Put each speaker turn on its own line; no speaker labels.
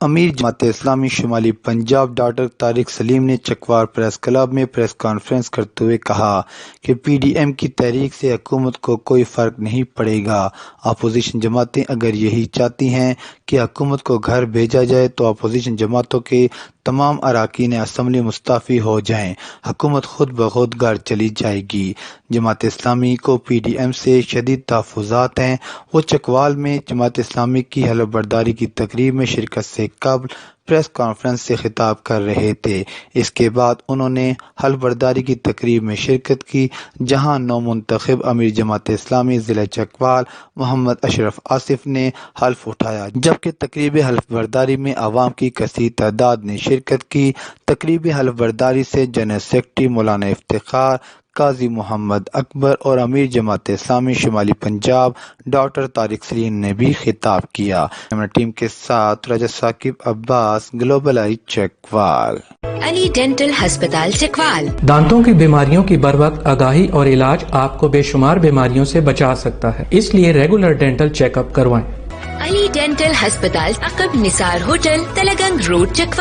امیر جماعت اسلامی شمالی پنجاب ڈاکٹر طارق سلیم نے Chakwal press club میں پریس کانفرنس کرتے ہوئے کہا کہ پی ڈی ایم کی تحریک سے حکومت کو کوئی فرق نہیں پڑے گا۔ اپوزیشن جماعتیں اگر یہی چاہتی ہیں کہ حکومت کو گھر بھیجا جائے تو اپوزیشن جماعتوں کے تمام اراکین اسمبلی مستعفی ہو جائیں، حکومت خود بخود گھر چلی جائے گی۔ جماعت اسلامی کو پی ڈی ایم سے شدید تحفظات ہیں۔ وہ چکوال میں جماعت اسلامی کی حلف برداری کی تقریب میں شرکت سے قبل پریس کانفرنس سے خطاب کر رہے تھے۔ اس کے بعد انہوں نے حلف برداری کی تقریب میں شرکت کی، جہاں نو منتخب امیر جماعت اسلامی ضلع چکوال محمد اشرف آصف نے حلف اٹھایا، جبکہ تقریب حلف برداری میں عوام کی کثیر تعداد نے شرکت کی۔ تقریب حلف برداری سے جنرل سیکرٹری مولانا افتخار، قاضی محمد اکبر اور امیر جماعت اسلامی شمالی پنجاب ڈاکٹر طارق سلیم نے بھی خطاب کیا۔ کیمرہ ٹیم کے ساتھ Raja Saqib Abbas, global eye, Chakwal.
Ali dental ہسپتال چکوال۔
دانتوں کی بیماریوں کی بروقت آگاہی اور علاج آپ کو بے شمار بیماریوں سے بچا سکتا ہے، اس لیے ریگولر ڈینٹل چیک اپ کروائیں۔
علی ڈینٹل ہسپتال، عقب نثار ہوٹل، تلگنگ روڈ، چکوال۔